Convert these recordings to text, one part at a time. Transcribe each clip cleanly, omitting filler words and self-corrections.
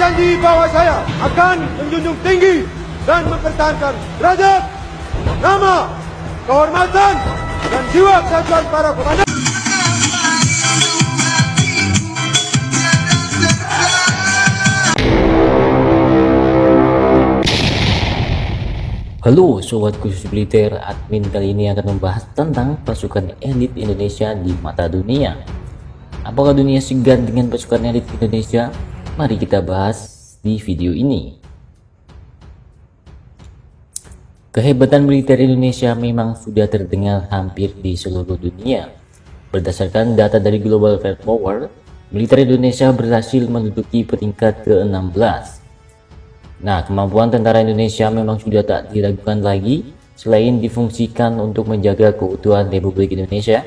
berjanji bahwa saya akan menjunjung tinggi dan mempertahankan derajat, nama, kehormatan, dan jiwa kesatuan para komandan. Halo Sobat Khusus Militer, admin kali ini akan membahas tentang pasukan elit Indonesia di mata dunia. Apakah dunia segan dengan pasukan elit Indonesia? Mari kita bahas di video ini. Kehebatan militer Indonesia memang sudah terdengar hampir di seluruh dunia. Berdasarkan data dari Global Firepower, militer Indonesia berhasil menduduki peringkat ke-16. Nah, kemampuan tentara Indonesia memang sudah tak diragukan lagi. Selain difungsikan untuk menjaga keutuhan Republik Indonesia,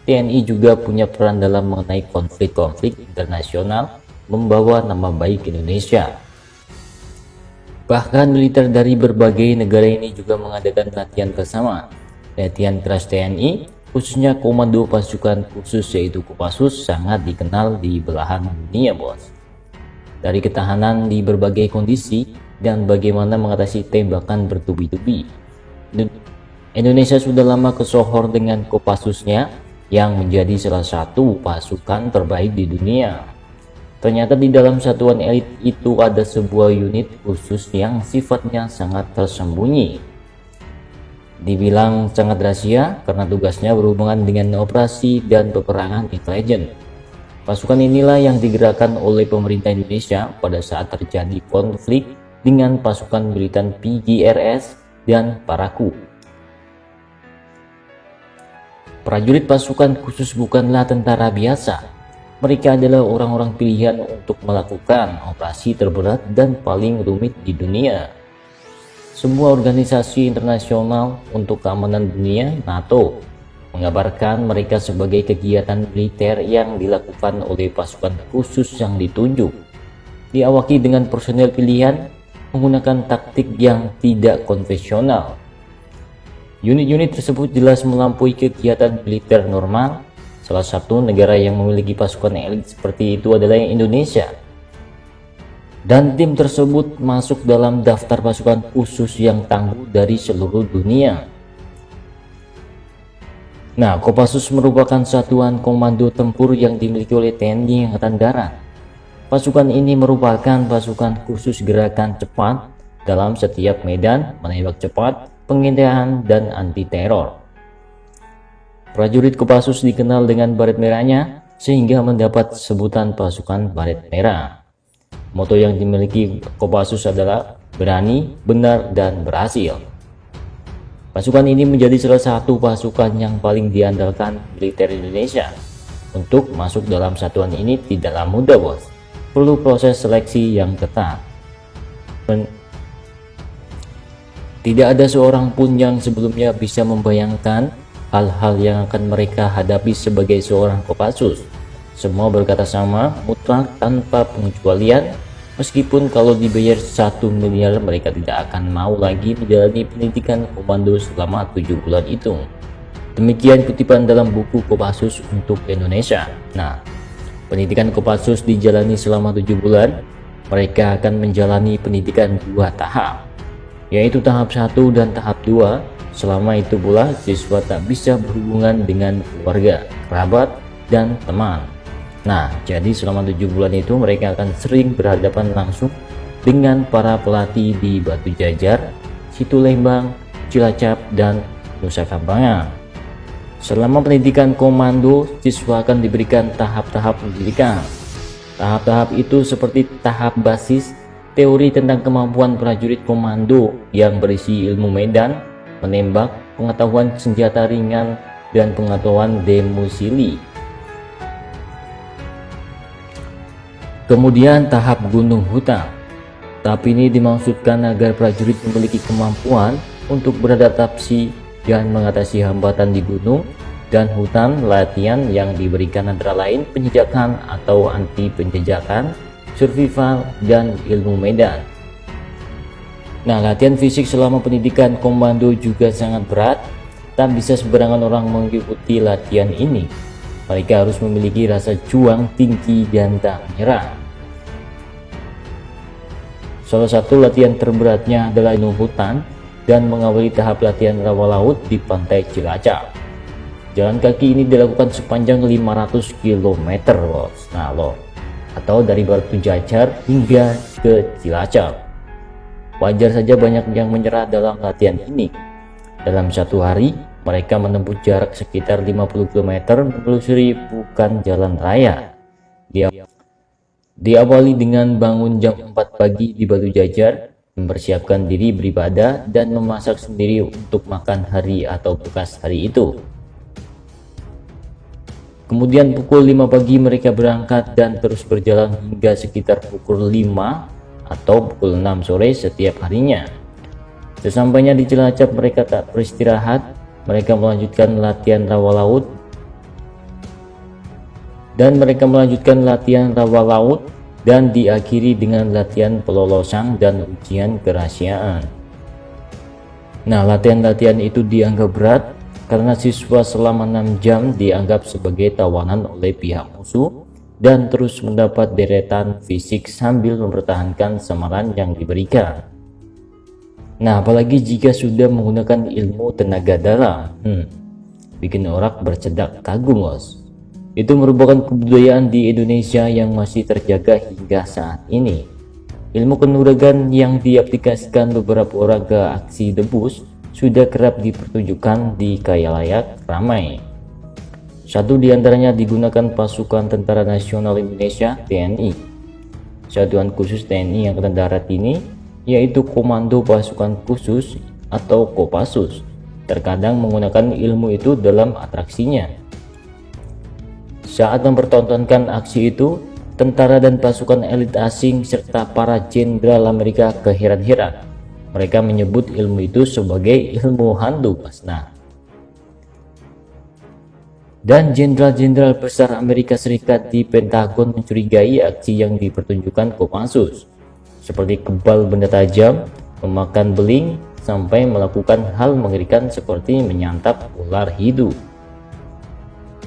TNI juga punya peran dalam mengenai konflik-konflik internasional, membawa nama baik Indonesia. Bahkan militer dari berbagai negara ini juga mengadakan latihan bersama. Latihan keras TNI, khususnya Komando Pasukan Khusus yaitu Kopassus, sangat dikenal di belahan dunia, bos. Dari ketahanan di berbagai kondisi dan bagaimana mengatasi tembakan bertubi-tubi, Indonesia sudah lama kesohor dengan Kopassusnya yang menjadi salah satu pasukan terbaik di dunia. Ternyata di dalam satuan elit itu ada sebuah unit khusus yang sifatnya sangat tersembunyi. Dibilang sangat rahasia karena tugasnya berhubungan dengan operasi dan peperangan intelijen. Pasukan inilah yang digerakkan oleh pemerintah Indonesia pada saat terjadi konflik dengan pasukan militan PGRS dan Paraku. Prajurit pasukan khusus bukanlah tentara biasa. Mereka adalah orang-orang pilihan untuk melakukan operasi terberat dan paling rumit di dunia. Semua organisasi internasional untuk keamanan dunia, NATO, mengabarkan mereka sebagai kegiatan militer yang dilakukan oleh pasukan khusus yang ditunjuk, diawaki dengan personel pilihan, menggunakan taktik yang tidak konvensional. Unit-unit tersebut jelas melampaui kegiatan militer normal. Salah satu negara yang memiliki pasukan elit seperti itu adalah Indonesia. Dan tim tersebut masuk dalam daftar pasukan khusus yang tangguh dari seluruh dunia. Nah, Kopassus merupakan satuan komando tempur yang dimiliki oleh TNI Angkatan Darat. Pasukan ini merupakan pasukan khusus gerakan cepat dalam setiap medan, menembak cepat, pengintaian, dan anti-teror. Prajurit Kopassus dikenal dengan baret merahnya sehingga mendapat sebutan pasukan baret merah. Moto yang dimiliki Kopassus adalah berani, benar, dan berhasil. Pasukan ini menjadi salah satu pasukan yang paling diandalkan militer Indonesia. Untuk masuk dalam satuan ini tidaklah mudah, bos. Perlu proses seleksi yang ketat. Tidak ada seorang pun yang sebelumnya bisa membayangkan hal-hal yang akan mereka hadapi sebagai seorang Kopassus. Semua berkata sama, mutlak tanpa pengecualian. Meskipun kalau dibayar 1 miliar mereka tidak akan mau lagi menjalani pendidikan komando selama 7 bulan itu. Demikian kutipan dalam buku Kopassus untuk Indonesia. Nah, pendidikan Kopassus dijalani selama 7 bulan. Mereka akan menjalani pendidikan 2 tahap, yaitu tahap 1 dan tahap 2. Selama itu pula siswa tak bisa berhubungan dengan keluarga, kerabat, dan teman. Nah, jadi selama 7 bulan itu mereka akan sering berhadapan langsung dengan para pelatih di Batu Jajar, Situ Lembang, Cilacap, dan Nusa Kambangan. Selama pendidikan komando, siswa akan diberikan tahap-tahap pendidikan. Tahap-tahap itu seperti tahap basis, teori tentang kemampuan prajurit komando yang berisi ilmu medan, menembak, pengetahuan senjata ringan, dan pengetahuan demusili. Kemudian tahap gunung hutan. Tahap ini dimaksudkan agar prajurit memiliki kemampuan untuk beradaptasi dan mengatasi hambatan di gunung dan hutan. Latihan yang diberikan antara lain penjejakan atau anti penjejakan, survival, dan ilmu medan. Nah, latihan fisik selama pendidikan komando juga sangat berat. Tak bisa sembarangan orang mengikuti latihan ini. Mereka harus memiliki rasa juang tinggi dan tak menyerah. Salah satu latihan terberatnya adalah gunung hutan dan mengawali tahap latihan rawa laut di pantai Cilacap. Jalan kaki ini dilakukan sepanjang 500 km bos. Nah loh, atau dari Batu Jajar hingga ke Cilacap. Wajar saja banyak yang menyerah dalam latihan ini. Dalam satu hari, mereka menempuh jarak sekitar 50 km menelusuri bukan jalan raya. Diawali dengan bangun jam 4 pagi di Batu Jajar, mempersiapkan diri beribadah dan memasak sendiri untuk makan hari atau bekas hari itu. Kemudian pukul 5 pagi mereka berangkat dan terus berjalan hingga sekitar pukul 5 atau pukul 6 sore setiap harinya. Sesampainya di Cilacap mereka tak beristirahat, mereka melanjutkan latihan rawa laut dan diakhiri dengan latihan pelolosan dan ujian kerahasiaan. Nah, latihan-latihan itu dianggap berat karena siswa selama 6 jam dianggap sebagai tawanan oleh pihak musuh dan terus mendapat deretan fisik sambil mempertahankan samaran yang diberikan. Nah, apalagi jika sudah menggunakan ilmu tenaga dalam, bikin orang bercedak kagum bos. Itu merupakan kebudayaan di Indonesia yang masih terjaga hingga saat ini. Ilmu kanuragan yang diaplikasikan beberapa orang ke aksi debus sudah kerap dipertunjukkan di khalayak ramai. Satu di antaranya digunakan pasukan Tentara Nasional Indonesia (TNI). Satuan khusus TNI Angkatan Darat ini yaitu Komando Pasukan Khusus atau Kopassus, terkadang menggunakan ilmu itu dalam atraksinya. Saat mempertontonkan aksi itu, tentara dan pasukan elit asing serta para jenderal Amerika keheran-heran. Mereka menyebut ilmu itu sebagai ilmu hantu Nah, dan jenderal-jenderal besar Amerika Serikat di Pentagon mencurigai aksi yang dipertunjukkan Kopassus, seperti kebal benda tajam, memakan beling, sampai melakukan hal mengerikan seperti menyantap ular hidup.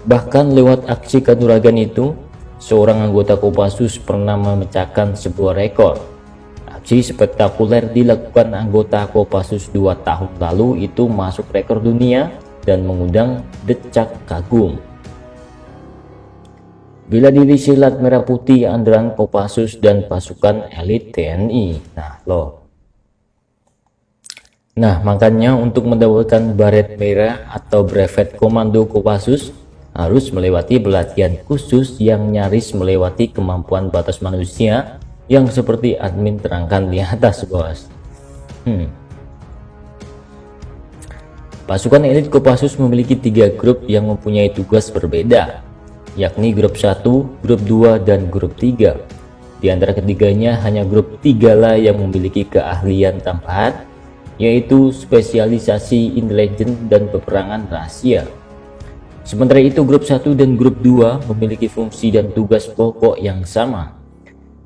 Bahkan lewat aksi kanuragan itu, seorang anggota Kopassus pernah memecahkan sebuah rekor. Aksi spektakuler dilakukan anggota Kopassus 2 tahun lalu itu masuk rekor dunia dan mengundang decak kagum. Bela diri silat merah putih andalan Kopassus dan pasukan elit TNI. Nah, makanya untuk mendapatkan baret merah atau brevet komando Kopassus harus melewati pelatihan khusus yang nyaris melewati kemampuan batas manusia yang seperti admin terangkan di atas bos. Pasukan elit Kopassus memiliki 3 grup yang mempunyai tugas berbeda, yakni grup 1, grup 2, dan grup 3. Di antara ketiganya hanya grup 3 lah yang memiliki keahlian tambahan, yaitu spesialisasi intelijen dan peperangan rahasia. Sementara itu grup 1 dan grup 2 memiliki fungsi dan tugas pokok yang sama,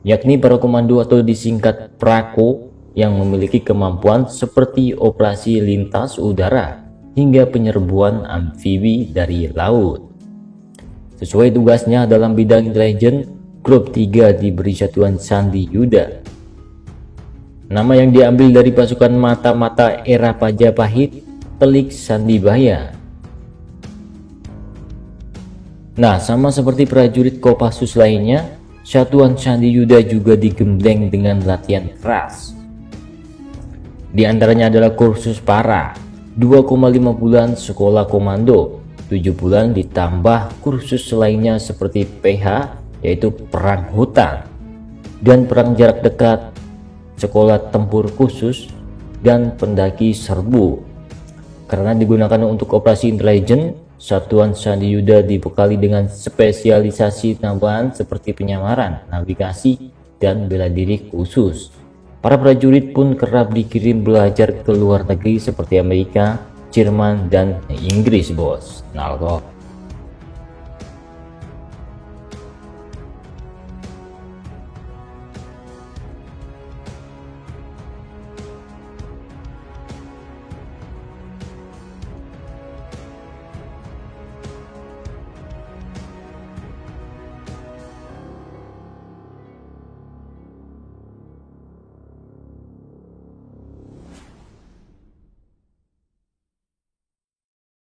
yakni para komando atau disingkat Prako yang memiliki kemampuan seperti operasi lintas udara hingga penyerbuan amfibi dari laut. Sesuai tugasnya dalam bidang intelijen, grup 3 diberi satuan Sandi Yuda. Nama yang diambil dari pasukan mata-mata era Majapahit, Telik Sandibaya. Nah, sama seperti prajurit Kopassus lainnya, satuan Sandi Yuda juga digembleng dengan latihan keras. Di antaranya adalah kursus para, 2,5 bulan sekolah komando, 7 bulan ditambah kursus lainnya seperti PH, yaitu perang hutan, dan perang jarak dekat, sekolah tempur khusus, dan pendaki serbu. Karena digunakan untuk operasi intelijen, satuan Sandi Yuda dibekali dengan spesialisasi tambahan seperti penyamaran, navigasi, dan bela diri khusus. Para prajurit pun kerap dikirim belajar ke luar negeri seperti Amerika, Jerman, dan Inggris bos. Nah,